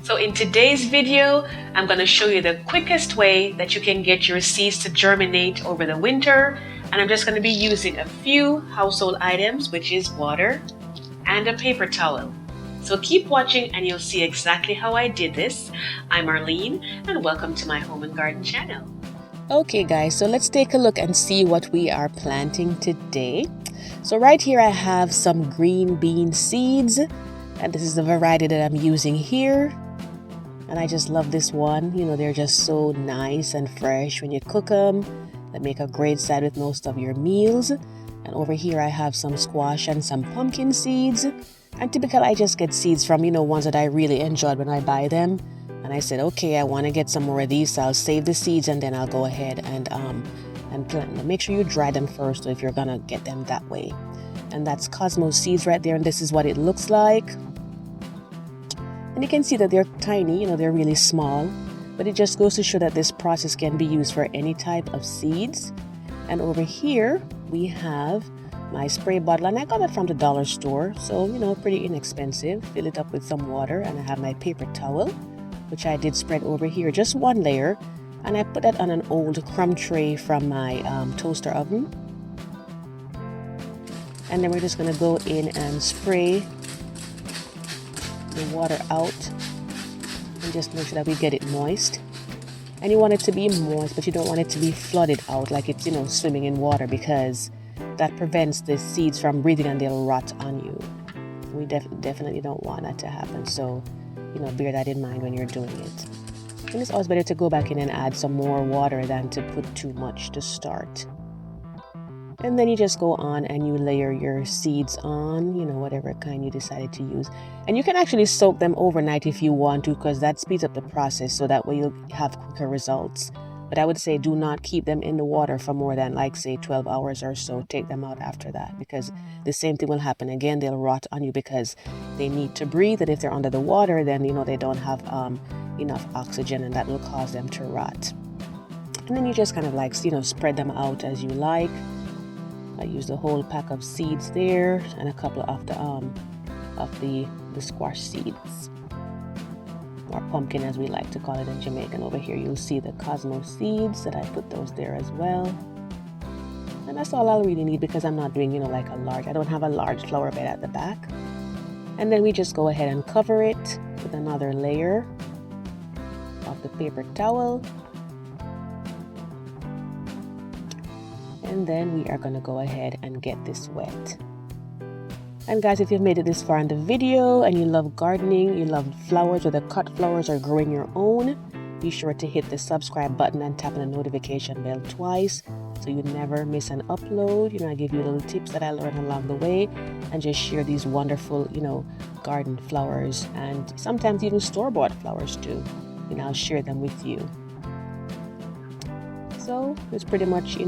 So in today's video, I'm going to show you the quickest way that you can get your seeds to germinate over the winter. And I'm just going to be using a few household items, which is water and a paper towel. So keep watching and you'll see exactly how I did this. I'm Arlene and welcome to my home and garden channel. Okay guys, so let's take a look and see what we are planting today. So right here I have some green bean seeds, and this is the variety that I'm using here. And I just love this one. You know, they're just so nice and fresh when you cook them. They make a great side with most of your meals. And over here I have some squash and some pumpkin seeds. And typically I just get seeds from, ones that I really enjoyed when I buy them. And I said, okay, I want to get some more of these, so I'll save the seeds and then I'll go ahead and plant them. Make sure you dry them first if you're gonna get them that way. And that's Cosmos seeds right there, and this is what it looks like. And you can see that they're tiny, they're really small, but it just goes to show that this process can be used for any type of seeds. And over here we have my spray bottle, and I got it from the dollar store, so pretty inexpensive. Fill it up with some water, and I have my paper towel, which I did spread over here, just one layer, and I put that on an old crumb tray from my toaster oven. And then we're just going to go in and spray the water out and just make sure that we get it moist. And you want it to be moist, but you don't want it to be flooded out like it's swimming in water, because that prevents the seeds from breathing and they'll rot on you. We definitely don't want that to happen, so bear that in mind when you're doing it. And it's always better to go back in and add some more water than to put too much to start. And then you just go on and you layer your seeds on, whatever kind you decided to use. And you can actually soak them overnight if you want to, because that speeds up the process, so that way you'll have quicker results. But I would say do not keep them in the water for more than, say 12 hours or so. Take them out after that, because the same thing will happen again. They'll rot on you because they need to breathe, and if they're under the water, then they don't have enough oxygen, and that will cause them to rot. And then you just kind of spread them out as you like. I used a whole pack of seeds there, and a couple of the squash seeds, or pumpkin as we like to call it in Jamaican. Over here you'll see the Cosmos seeds, that I put those there as well. And that's all I'll really need, because I'm not doing I don't have a large flower bed at the back. And then we just go ahead and cover it with another layer of the paper towel. And then we are going to go ahead and get this wet. And guys, if you've made it this far in the video and you love gardening, you love flowers, whether cut flowers or growing your own, be sure to hit the subscribe button and tap on the notification bell twice, so you never miss an upload. I give you little tips that I learned along the way, and just share these wonderful, garden flowers, and sometimes even store-bought flowers too. I'll share them with you. So it's pretty much,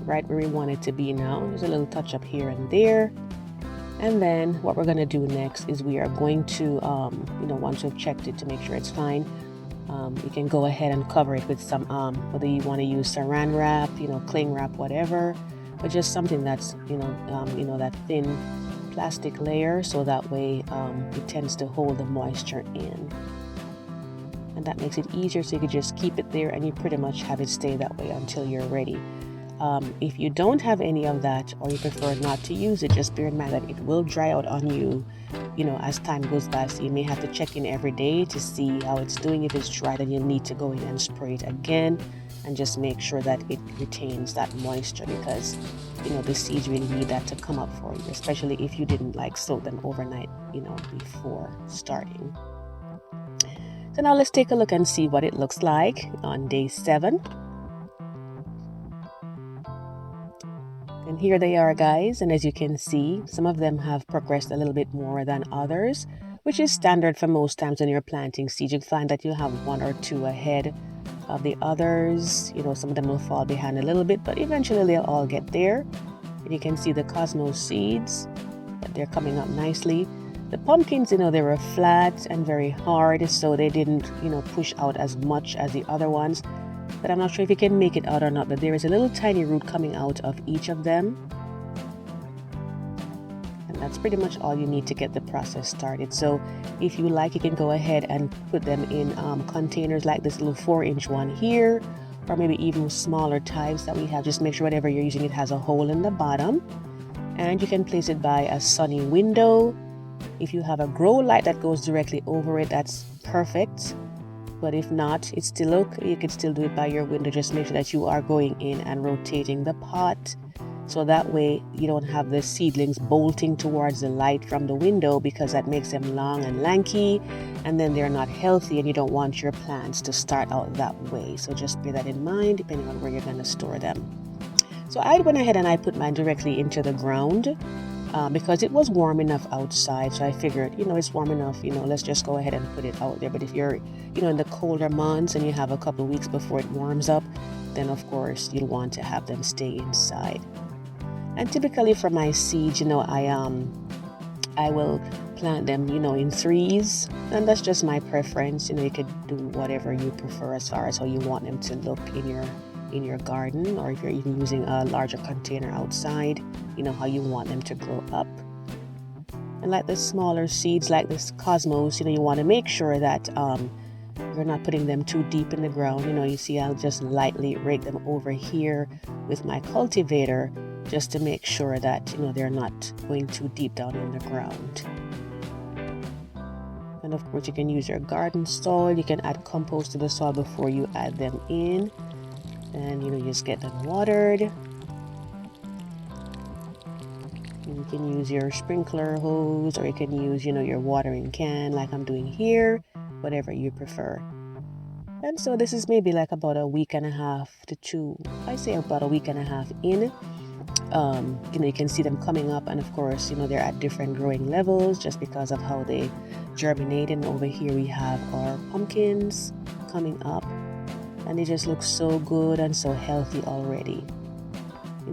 right where we want it to be now. There's a little touch up here and there. And then what we're going to do next is we are going to, once we've checked it to make sure it's fine, you can go ahead and cover it with some, whether you want to use saran wrap, cling wrap, whatever, but just something that's, that thin plastic layer, so that way it tends to hold the moisture in. And that makes it easier, so you can just keep it there and you pretty much have it stay that way until you're ready. If you don't have any of that, or you prefer not to use it, just bear in mind that it will dry out on you, as time goes by. So you may have to check in every day to see how it's doing. If it's dry, then you need to go in and spray it again, and just make sure that it retains that moisture, because the seeds really need that to come up for you, especially if you didn't soak them overnight, before starting. So now let's take a look and see what it looks like on day 7. And here they are, guys, and as you can see, some of them have progressed a little bit more than others, which is standard for most times when you're planting seeds. You'll find that you'll have 1 or 2 ahead of the others. Some of them will fall behind a little bit, but eventually they'll all get there. And you can see the Cosmos seeds, that they're coming up nicely. The pumpkins, they were flat and very hard, so they didn't, push out as much as the other ones. But I'm not sure if you can make it out or not, but there is a little tiny root coming out of each of them. And that's pretty much all you need to get the process started. So if you like, you can go ahead and put them in containers like this little 4-inch one here, or maybe even smaller types that we have. Just make sure whatever you're using, it has a hole in the bottom. And you can place it by a sunny window. If you have a grow light that goes directly over it, that's perfect. But if not, it's still okay. You can still do it by your window. Just make sure that you are going in and rotating the pot, so that way you don't have the seedlings bolting towards the light from the window, because that makes them long and lanky, and then they're not healthy, and you don't want your plants to start out that way. So just bear that in mind depending on where you're going to store them. So I went ahead and I put mine directly into the ground because it was warm enough outside. So I figured, it's warm enough, let's just go ahead and put it out there. But if you're, in the colder months and you have a couple of weeks before it warms up, then of course you'll want to have them stay inside. And typically for my seeds, I will plant them, in threes, and that's just my preference. You could do whatever you prefer as far as how you want them to look in your garden, or if you're even using a larger container outside, how you want them to grow up. And like the smaller seeds, like this cosmos, you want to make sure that you're not putting them too deep in the ground. You see, I'll just lightly rake them over here with my cultivator, just to make sure that they're not going too deep down in the ground. And of course, you can use your garden soil. You can add compost to the soil before you add them in, and you just get them watered. And you can use your sprinkler hose, or you can use your watering can like I'm doing here, whatever you prefer. And so this is maybe like about a week and a half to 2, I say about a week and a half in. You can see them coming up, and of course, they're at different growing levels just because of how they germinate. And over here we have our pumpkins coming up, and they just look so good and so healthy already.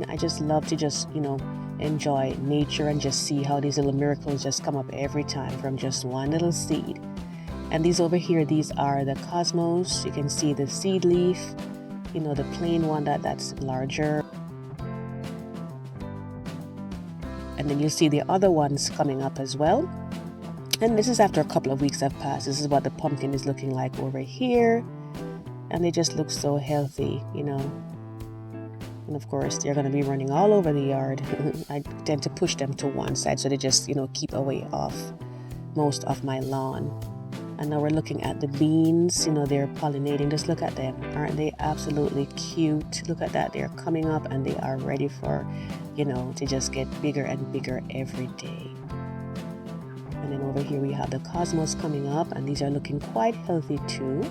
I just love to just enjoy nature and just see how these little miracles just come up every time from just one little seed. And these over here, these are the cosmos. You can see the seed leaf, the plain one that's larger. And then you'll see the other ones coming up as well. And this is after a couple of weeks have passed. This is what the pumpkin is looking like over here. And they just look so healthy, And of course, they're going to be running all over the yard. I tend to push them to one side so they just, keep away off most of my lawn. And now we're looking at the beans. They're pollinating. Just look at them. Aren't they absolutely cute? Look at that. They're coming up and they are ready for, to just get bigger and bigger every day. And then over here we have the cosmos coming up, and these are looking quite healthy too.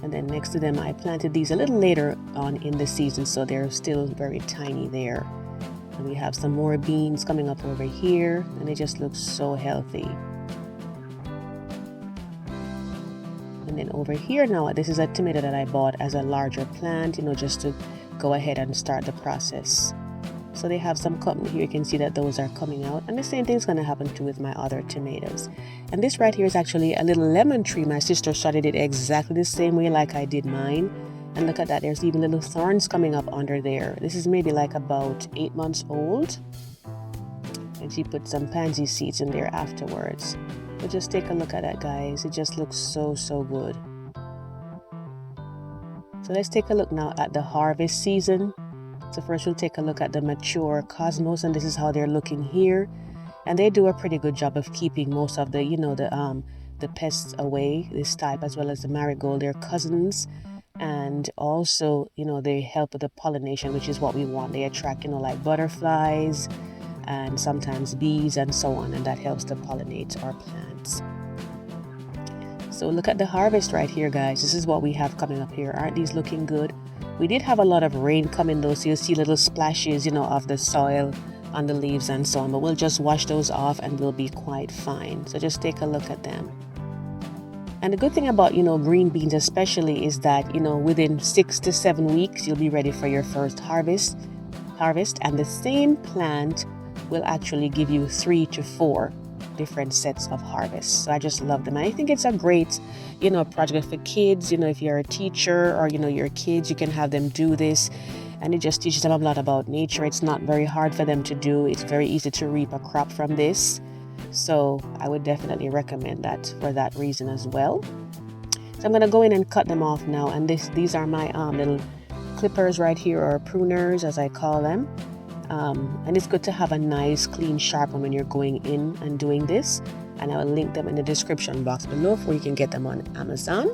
And then next to them, I planted these a little later on in the season, so they're still very tiny there. And we have some more beans coming up over here, and they just look so healthy. And then over here now, this is a tomato that I bought as a larger plant, just to go ahead and start the process. So they have some cutting here. You can see that those are coming out, and the same thing is going to happen too with my other tomatoes. And this right here is actually a little lemon tree. My sister started it exactly the same way like I did mine. And look at that, there's even little thorns coming up under there. This is maybe like about 8 months old. And she put some pansy seeds in there afterwards. But just take a look at that, guys. It just looks so, so good. So let's take a look now at the harvest season. So first we'll take a look at the mature cosmos, and this is how they're looking here. And they do a pretty good job of keeping most of the, the pests away, this type, as well as the marigold, their cousins. And also, they help with the pollination, which is what we want. They attract, like butterflies and sometimes bees and so on, and that helps to pollinate our plants. So look at the harvest right here, guys. This is what we have coming up here. Aren't these looking good? We did have a lot of rain coming though, so you'll see little splashes, of the soil on the leaves and so on, but we'll just wash those off and we'll be quite fine. So just take a look at them. And the good thing about, green beans especially is that, within 6 to 7 weeks, you'll be ready for your first harvest. And the same plant will actually give you 3 to 4 different sets of harvests. So I just love them. And I think it's a great, project for kids. If you're a teacher or, your kids, you can have them do this. and it just teaches them a lot about nature. It's not very hard for them to do. It's very easy to reap a crop from this. So I would definitely recommend that for that reason as well. So I'm going to go in and cut them off now. And these are my little clippers right here, or pruners as I call them. And it's good to have a nice clean sharp one when you're going in and doing this. And I will link them in the description box below where you can get them on Amazon.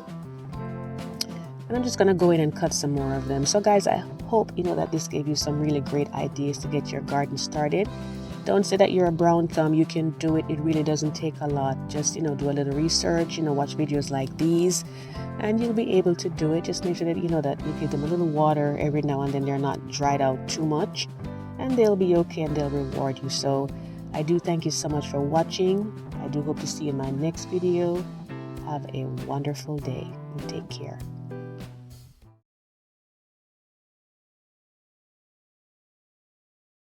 And I'm just going to go in and cut some more of them. So guys, I hope that this gave you some really great ideas to get your garden started. Don't say that you're a brown thumb. You can do it. It really doesn't take a lot. Just, do a little research, watch videos like these, and you'll be able to do it. Just make sure that, that you give them a little water every now and then. They're not dried out too much, and they'll be okay, and they'll reward you. So I do thank you so much for watching. I do hope to see you in my next video. Have a wonderful day and take care.